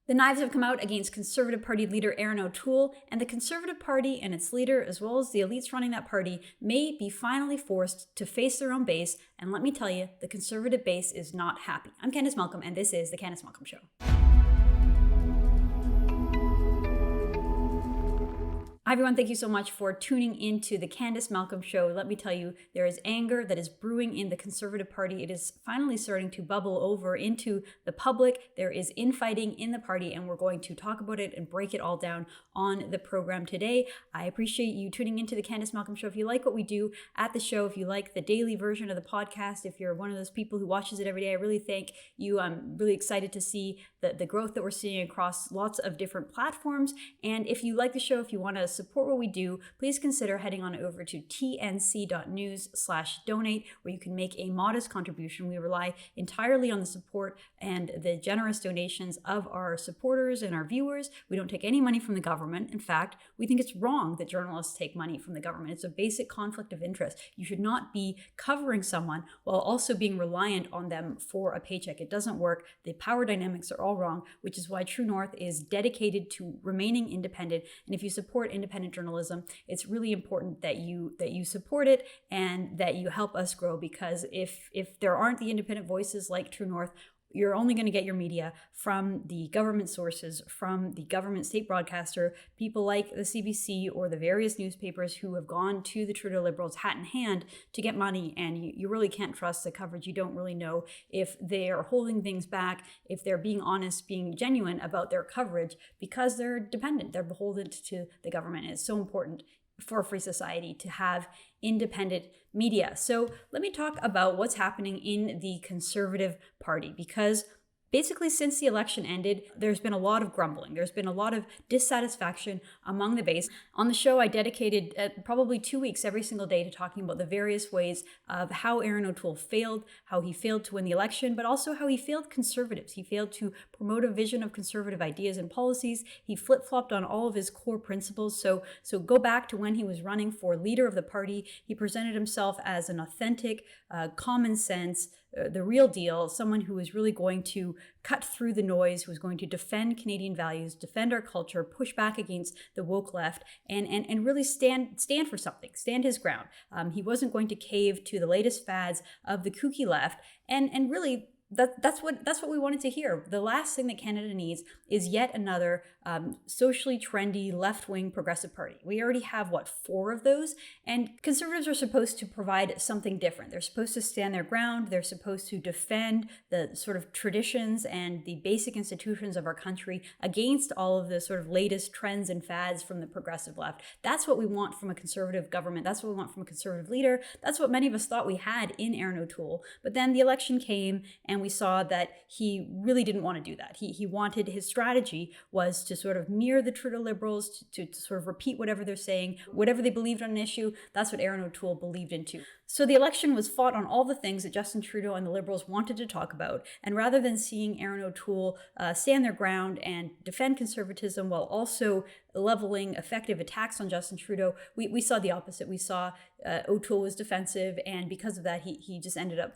The knives have come out against Conservative Party leader Erin O'Toole, and the Conservative Party and its leader, as well as the elites running that party, may be finally forced to face their own base. And let me tell you, the Conservative base is not happy. I'm Candice Malcolm, and this is The Candice Malcolm Show. Hi everyone, thank you so much for tuning into the Candice Malcolm Show. Let me tell you, there is anger that is brewing in the Conservative Party. It is finally starting to bubble over into the public. There is infighting in the party, and we're going to talk about it and break it all down on the program today. I appreciate you tuning into the Candice Malcolm Show. If you like what we do at the show, if you like the daily version of the podcast, if you're one of those people who watches it every day, I really thank you. I'm really excited to see the growth that we're seeing across lots of different platforms. And if you like the show, if you want to support what we do, please consider heading on over to tnc.news/donate, where you can make a modest contribution. We rely entirely on the support and the generous donations of our supporters and our viewers. We don't take any money from the government. In fact, we think it's wrong that journalists take money from the government. It's a basic conflict of interest. You should not be covering someone while also being reliant on them for a paycheck. It doesn't work. The power dynamics are all wrong, which is why True North is dedicated to remaining independent. And if you support independent journalism, it's really important that you support it and that you help us grow, because if there aren't the independent voices like True North, you're only going to get your media from the government sources, from the government state broadcaster, people like the CBC or the various newspapers who have gone to the Trudeau Liberals hat in hand to get money. And you really can't trust the coverage. You don't really know if they are holding things back, if they're being honest, being genuine about their coverage, because they're dependent. They're beholden to the government. It's so important for a free society to have independent media. So let me talk about what's happening in the Conservative Party, because basically, since the election ended, there's been a lot of grumbling. There's been a lot of dissatisfaction among the base. On the show, I dedicated probably 2 weeks every single day to talking about the various ways of how Erin O'Toole failed, how he failed to win the election, but also how he failed conservatives. He failed to promote a vision of conservative ideas and policies. He flip-flopped on all of his core principles. So go back to when he was running for leader of the party. He presented himself as an authentic, common sense, the real deal, someone who was really going to cut through the noise, who was going to defend Canadian values, defend our culture, push back against the woke left, and really stand for something, stand his ground. He wasn't going to cave to the latest fads of the kooky left, and really that's what we wanted to hear. The last thing that Canada needs is yet another socially trendy left-wing progressive party. We already have 4 of those, and Conservatives are supposed to provide something different. They're supposed to stand their ground. They're supposed to defend the sort of traditions and the basic institutions of our country against all of the sort of latest trends and fads from the progressive left. That's what we want from a conservative government. That's what we want from a conservative leader. That's what many of us thought we had in Erin O'Toole. But then the election came, and we saw that he really didn't want to do that. He wanted, his strategy was to sort of mirror the Trudeau Liberals, to sort of repeat whatever they're saying, whatever they believed on an issue. That's what Erin O'Toole believed in too. So the election was fought on all the things that Justin Trudeau and the Liberals wanted to talk about. And rather than seeing Erin O'Toole stand their ground and defend conservatism while also leveling effective attacks on Justin Trudeau, we saw the opposite. We saw O'Toole was defensive, and because of that, he just ended up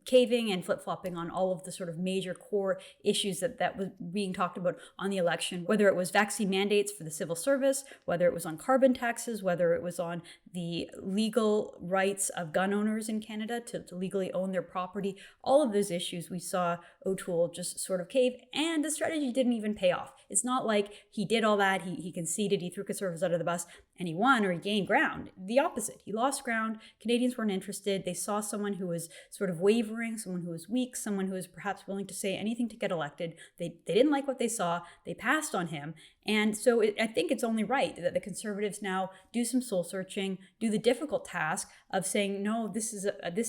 caving and flip-flopping on all of the sort of major core issues that was being talked about on the election, whether it was vaccine mandates for the civil service, whether it was on carbon taxes, whether it was on the legal rights of gun owners in Canada to legally own their property. All of those issues, we saw O'Toole just sort of cave, and the strategy didn't even pay off. It's not like he did all that, he conceded, he threw Conservatives under the bus, and he won or he gained ground. The opposite. He lost ground. Canadians weren't interested. They saw someone who was sort of wavering, someone who was weak, someone who was perhaps willing to say anything to get elected. They didn't like what they saw. They passed on him. And so I think it's only right that the Conservatives now do some soul searching, do the difficult task of saying, no, this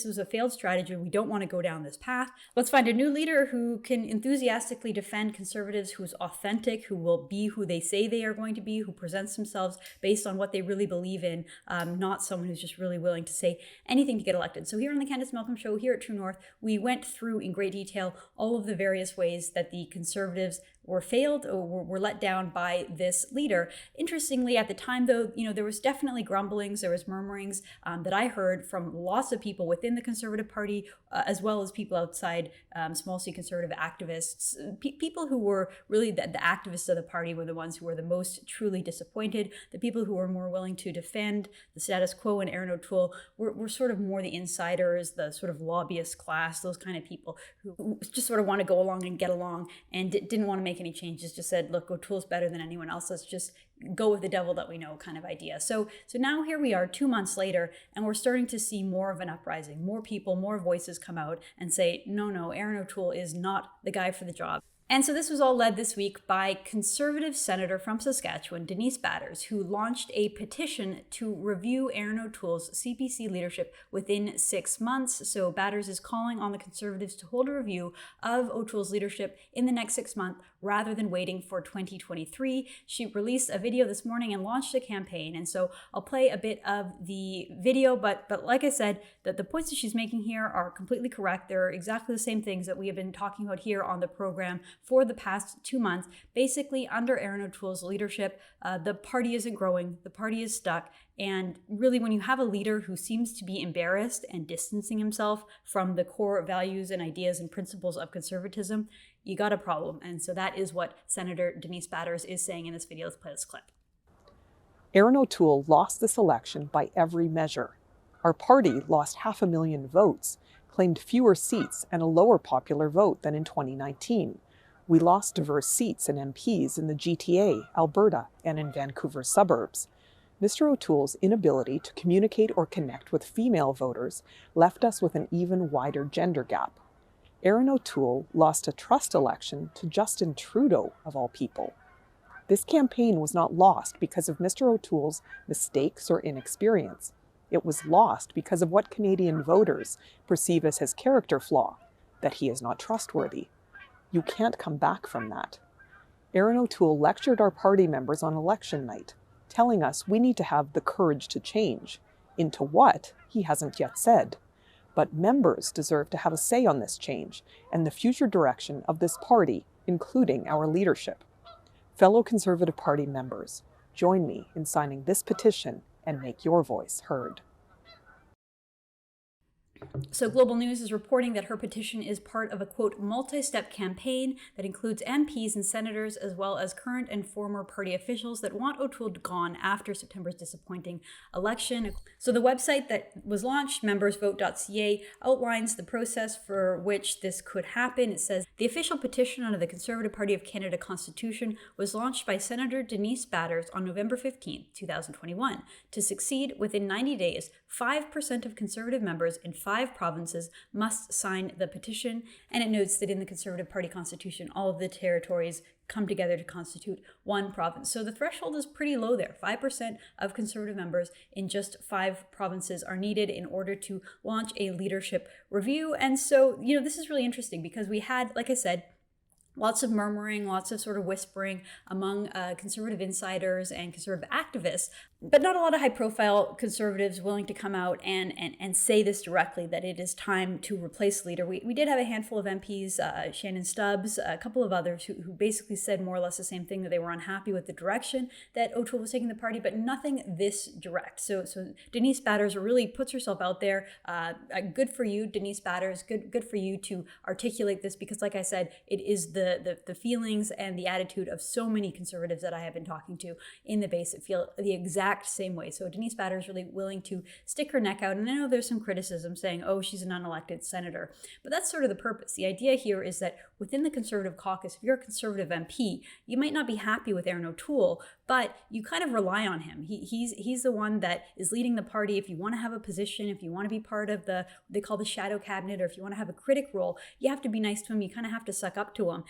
was a failed strategy. We don't want to go down this path. Let's find a new leader who can enthusiastically defend Conservatives, who's authentic, who will be who they say they are going to be, who presents themselves based on what they really believe in, not someone who's just really willing to say anything to get elected. So here on the Candice Malcolm Show, here at True North, we went through in great detail all of the various ways that the Conservatives were failed or were let down by this leader. Interestingly, at the time, though, there was definitely grumblings, there was murmurings that I heard from lots of people within the Conservative Party, as well as people outside, small c conservative activists. People who were really the activists of the party were the ones who were the most truly disappointed. The people who were more willing to defend the status quo and Erin O'Toole were sort of more the insiders, the sort of lobbyist class, those kind of people who just sort of want to go along and get along and didn't want to make any changes, just said, look, O'Toole's better than anyone else. Let's just go with the devil that we know kind of idea. So now here we are 2 months later, and we're starting to see more of an uprising, more people, more voices come out and say, no, Erin O'Toole is not the guy for the job. And so this was all led this week by Conservative Senator from Saskatchewan, Denise Batters, who launched a petition to review Erin O'Toole's CPC leadership within 6 months. So Batters is calling on the Conservatives to hold a review of O'Toole's leadership in the next 6 months rather than waiting for 2023. She released a video this morning and launched a campaign. And so I'll play a bit of the video, but like I said, the points that she's making here are completely correct. They're exactly the same things that we have been talking about here on the program for the past 2 months. Basically, under Erin O'Toole's leadership, the party isn't growing, the party is stuck. And really, when you have a leader who seems to be embarrassed and distancing himself from the core values and ideas and principles of conservatism, you got a problem. And so that is what Senator Denise Batters is saying in this video. Let's play this clip. Erin O'Toole lost this election by every measure. Our party lost 500,000 votes, claimed fewer seats and a lower popular vote than in 2019. We lost diverse seats and MPs in the GTA, Alberta, and in Vancouver suburbs. Mr. O'Toole's inability to communicate or connect with female voters left us with an even wider gender gap. Erin O'Toole lost a trust election to Justin Trudeau, of all people. This campaign was not lost because of Mr. O'Toole's mistakes or inexperience. It was lost because of what Canadian voters perceive as his character flaw, that he is not trustworthy. You can't come back from that. Erin O'Toole lectured our party members on election night, telling us we need to have the courage to change. Into what, he hasn't yet said. But members deserve to have a say on this change and the future direction of this party, including our leadership. Fellow Conservative Party members, join me in signing this petition and make your voice heard. So Global News is reporting that her petition is part of a, quote, multi-step campaign that includes MPs and senators, as well as current and former party officials that want O'Toole gone after September's disappointing election. So the website that was launched, membersvote.ca, outlines the process for which this could happen. It says, the official petition under the Conservative Party of Canada Constitution was launched by Senator Denise Batters on November 15, 2021. To succeed within 90 days, 5% of Conservative members in 5 provinces must sign the petition. And it notes that in the Conservative Party Constitution, all of the territories come together to constitute one province. So the threshold is pretty low there. 5% of Conservative members in just 5 provinces are needed in order to launch a leadership review. And so, this is really interesting because we had, like I said, lots of murmuring, lots of sort of whispering among conservative insiders and conservative activists, but not a lot of high-profile conservatives willing to come out and say this directly, that it is time to replace the leader. We did have a handful of MPs, Shannon Stubbs, a couple of others who basically said more or less the same thing, that they were unhappy with the direction that O'Toole was taking the party, but nothing this direct. So Denise Batters really puts herself out there. Good for you, Denise Batters. Good for you to articulate this, because like I said, it is the feelings and the attitude of so many conservatives that I have been talking to in the base that feel the exact same way. So Denise Batters is really willing to stick her neck out. And I know there's some criticism saying, oh, she's an unelected senator. But that's sort of the purpose. The idea here is that within the Conservative caucus, if you're a Conservative MP, you might not be happy with Erin O'Toole, but you kind of rely on him. He's the one that is leading the party. If you want to have a position, if you want to be part of they call the shadow cabinet, or if you want to have a critic role, you have to be nice to him. You kind of have to suck up to him.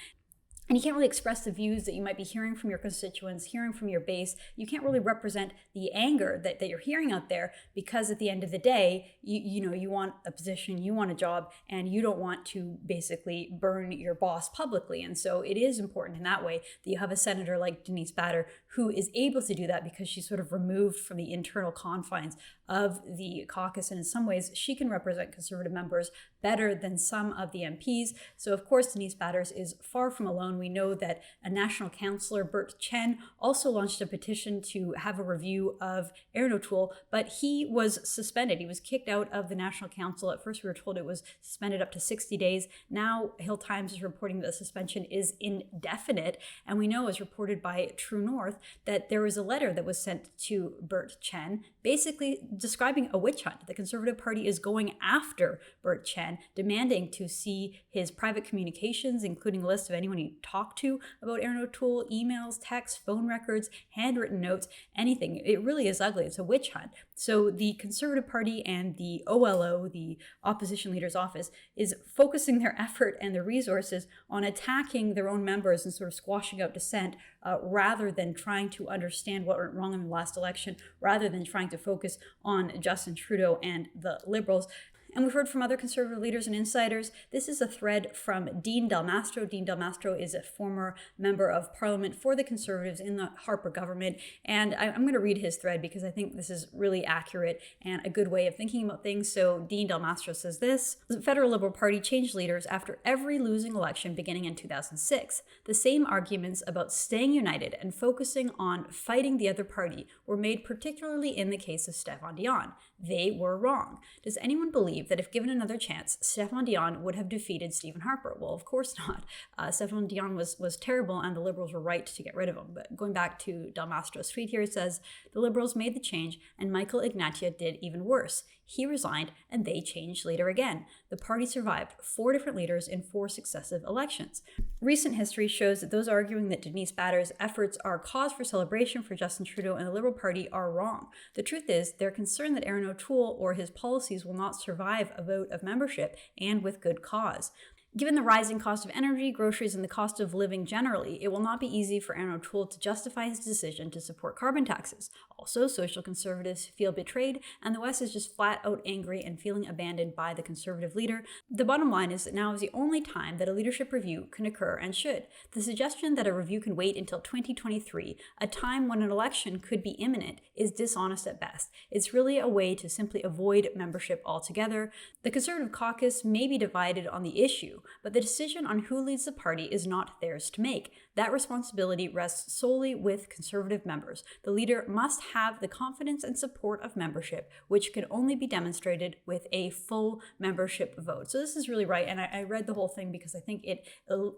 And you can't really express the views that you might be hearing from your constituents, hearing from your base. You can't really represent the anger that you're hearing out there, because at the end of the day, you want a position, you want a job, and you don't want to basically burn your boss publicly. And so it is important in that way that you have a senator like Denise Batters who is able to do that, because she's sort of removed from the internal confines of the caucus. And in some ways, she can represent conservative members better than some of the MPs. So of course, Denise Batters is far from alone and we know that a national councillor, Bert Chen, also launched a petition to have a review of Erin O'Toole, but he was suspended. He was kicked out of the National Council. At first, we were told it was suspended up to 60 days. Now, Hill Times is reporting that the suspension is indefinite, and we know, as reported by True North, that there was a letter that was sent to Bert Chen, basically describing a witch hunt. The Conservative Party is going after Bert Chen, demanding to see his private communications, including a list of anyone he talked to about Erin O'Toole, emails, texts, phone records, handwritten notes, anything. It really is ugly. It's a witch hunt. So the Conservative Party and the OLO, the opposition leader's office, is focusing their effort and their resources on attacking their own members and sort of squashing out dissent, rather than trying to understand what went wrong in the last election, rather than trying to focus on Justin Trudeau and the Liberals. And we've heard from other Conservative leaders and insiders. This is a thread from Dean Del Mastro. Dean Del Mastro is a former member of Parliament for the Conservatives in the Harper government. And I'm going to read his thread because I think this is really accurate and a good way of thinking about things. So Dean Del Mastro says this: the Federal Liberal Party changed leaders after every losing election beginning in 2006. The same arguments about staying united and focusing on fighting the other party were made, particularly in the case of Stéphane Dion. They were wrong. Does anyone believe that if given another chance, Stéphane Dion would have defeated Stephen Harper? Well, of course not. Stéphane Dion was terrible, and the Liberals were right to get rid of him. But going back to Del Mastro's tweet here, it says, the Liberals made the change, and Michael Ignatieff did even worse. He resigned, and they changed later again. The party survived 4 different leaders in 4 successive elections. Recent history shows that those arguing that Denise Batters' efforts are cause for celebration for Justin Trudeau and the Liberal Party are wrong. The truth is, they're concerned that Erin O'Toole or his policies will not survive a vote of membership, and with good cause. Given the rising cost of energy, groceries, and the cost of living generally, it will not be easy for Erin O'Toole to justify his decision to support carbon taxes. Also, social conservatives feel betrayed, and the West is just flat out angry and feeling abandoned by the Conservative leader. The bottom line is that now is the only time that a leadership review can occur and should. The suggestion that a review can wait until 2023, a time when an election could be imminent, is dishonest at best. It's really a way to simply avoid membership altogether. The Conservative caucus may be divided on the issue, but the decision on who leads the party is not theirs to make. That responsibility rests solely with Conservative members. The leader must have the confidence and support of membership, which can only be demonstrated with a full membership vote. So this is really right, and I read the whole thing because I think it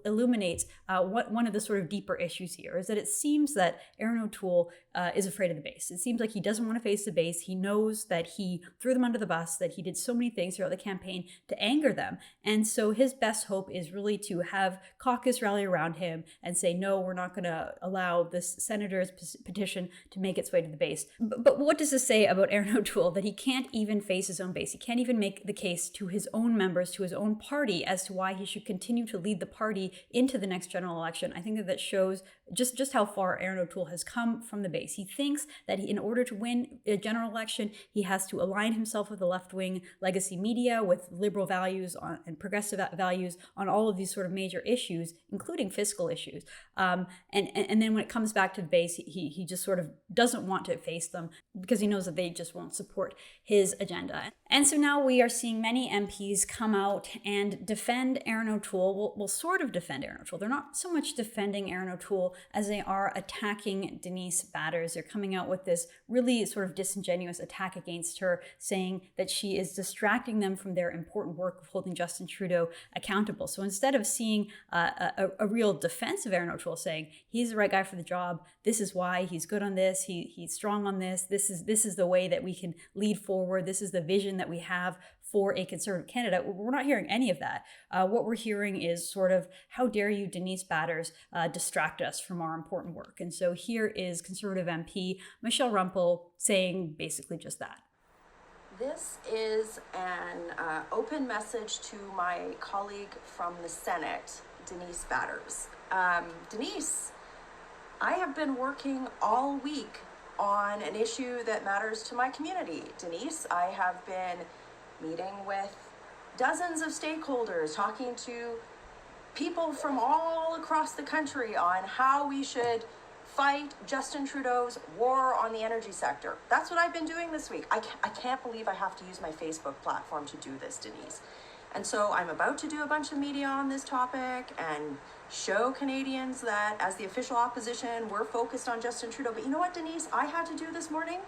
illuminates what one of the sort of deeper issues here is that it seems that Erin O'Toole is afraid of the base. It seems like he doesn't want to face the base. He knows that he threw them under the bus, that he did so many things throughout the campaign to anger them, and so his best hope is really to have caucus rally around him and say, no, we're not going to allow this senator's petition to make its way to the base. But what does this say about Erin O'Toole, that he can't even face his own base? He can't even make the case to his own members, to his own party, as to why he should continue to lead the party into the next general election. I think that shows just how far Erin O'Toole has come from the base. He thinks that in order to win a general election, he has to align himself with the left-wing legacy media, with liberal values and progressive values on all of these sort of major issues, including fiscal issues. And then when it comes back to the base, he just sort of doesn't want to face them because he knows that they just won't support his agenda. And so now we are seeing many MPs come out and defend Erin O'Toole. Well, sort of defend Erin O'Toole. They're not so much defending Erin O'Toole as they are attacking Denise Batters. They're coming out with this really sort of disingenuous attack against her, saying that she is distracting them from their important work of holding Justin Trudeau accountable. So instead of seeing a real defense of Erin O'Toole, saying he's the right guy for the job, this is why he's good on this, he's strong on this, this is the way that we can lead forward, this is the vision that we have for a Conservative candidate, we're not hearing any of that. What we're hearing is sort of, how dare you, Denise Batters, distract us from our important work. And so here is Conservative MP Michelle Rumpel saying basically just that. This is an open message to my colleague from the Senate, Denise Batters. Denise, I have been working all week on an issue that matters to my community. Denise, I have been meeting with dozens of stakeholders, talking to people from all across the country on how we should fight Justin Trudeau's war on the energy sector. That's what I've been doing this week. I can't believe I have to use my Facebook platform to do this, Denise. And so I'm about to do a bunch of media on this topic, and show Canadians that as the official opposition, we're focused on Justin Trudeau. But you know what, Denise, I had to do this morning?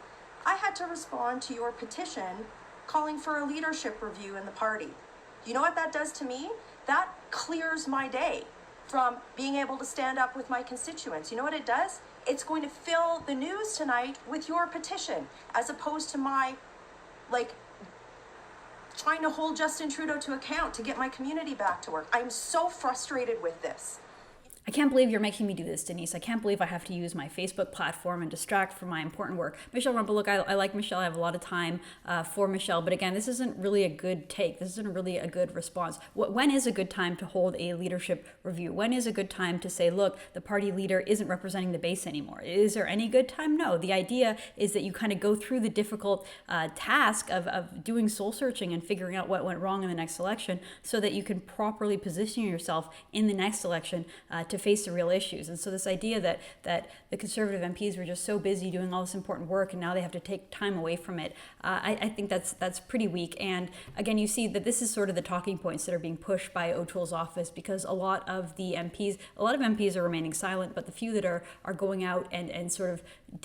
I had to respond to your petition calling for a leadership review in the party. You know what that does to me? That clears my day from being able to stand up with my constituents. You know what it does? It's going to fill the news tonight with your petition, as opposed to my, trying to hold Justin Trudeau to account to get my community back to work. I'm so frustrated with this. I can't believe you're making me do this, Denise. I can't believe I have to use my Facebook platform and distract from my important work. Michelle Rumpel, look, I like Michelle. I have a lot of time for Michelle. But again, this isn't really a good take. This isn't really a good response. When is a good time to hold a leadership review? When is a good time to say, look, the party leader isn't representing the base anymore? Is there any good time? No. The idea is that you kind of go through the difficult task of doing soul searching and figuring out what went wrong in the next election so that you can properly position yourself in the next election to face the real issues. And so this idea that the Conservative MPs were just so busy doing all this important work and now they have to take time away from it, I think that's pretty weak. And again, you see that this is sort of the talking points that are being pushed by O'Toole's office, because a lot of MPs are remaining silent, but the few that are going out and sort of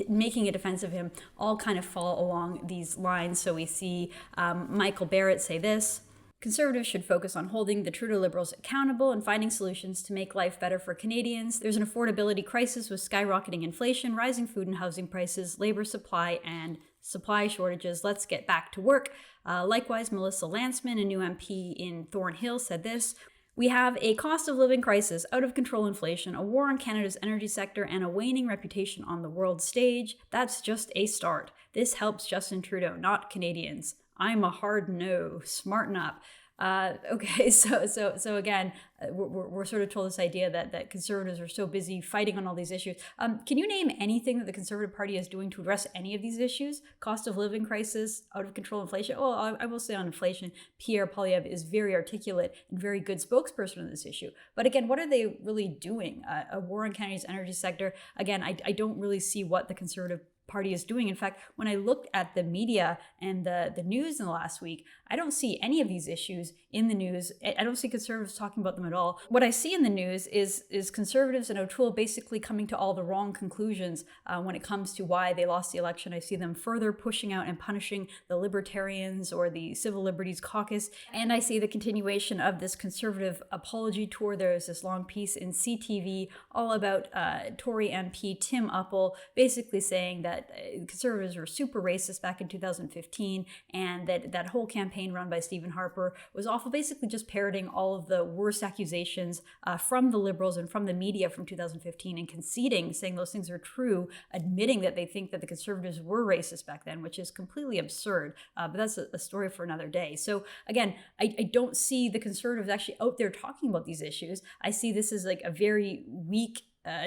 making a defense of him all kind of fall along these lines. So we see Michael Barrett say this: Conservatives should focus on holding the Trudeau Liberals accountable and finding solutions to make life better for Canadians. There's an affordability crisis with skyrocketing inflation, rising food and housing prices, labor supply, and supply shortages. Let's get back to work. Likewise, Melissa Lantsman, a new MP in Thornhill, said this: We have a cost of living crisis, out of control inflation, a war on Canada's energy sector, and a waning reputation on the world stage. That's just a start. This helps Justin Trudeau, not Canadians. I'm a hard no. Smarten up. Okay, so again, we're sort of told this idea that Conservatives are so busy fighting on all these issues. Can you name anything that the Conservative Party is doing to address any of these issues? Cost of living crisis, out of control inflation. Oh, I will say on inflation, Pierre Poilievre is very articulate and very good spokesperson on this issue. But again, what are they really doing? A war on Canada's energy sector. Again, I don't really see what the Conservative Party is doing. In fact, when I looked at the media and the news in the last week, I don't see any of these issues in the news. I don't see Conservatives talking about them at all. What I see in the news is Conservatives and O'Toole basically coming to all the wrong conclusions when it comes to why they lost the election. I see them further pushing out and punishing the Libertarians or the Civil Liberties Caucus. And I see the continuation of this Conservative apology tour. There's this long piece in CTV all about Tory MP Tim Uppal basically saying that Conservatives were super racist back in 2015, and that whole campaign run by Stephen Harper was awful, basically just parroting all of the worst accusations from the Liberals and from the media from 2015 and conceding, saying those things are true, admitting that they think that the Conservatives were racist back then, which is completely absurd. But that's a story for another day. So again, I don't see the Conservatives actually out there talking about these issues. I see this as like a very weak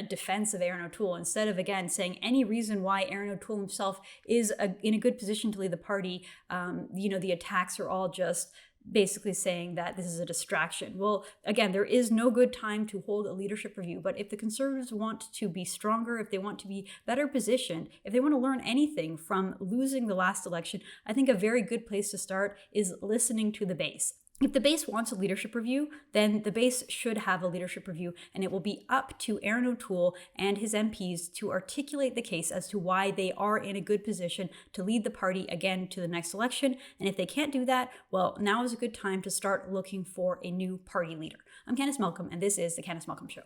defense of Erin O'Toole, instead of, again, saying any reason why Erin O'Toole himself is in a good position to lead the party. The attacks are all just basically saying that this is a distraction. Well, again, there is no good time to hold a leadership review, but if the Conservatives want to be stronger, if they want to be better positioned, if they want to learn anything from losing the last election, I think a very good place to start is listening to the base. If the base wants a leadership review, then the base should have a leadership review, and it will be up to Erin O'Toole and his MPs to articulate the case as to why they are in a good position to lead the party again to the next election. And if they can't do that, well, now is a good time to start looking for a new party leader. I'm Candice Malcolm, and this is The Candice Malcolm Show.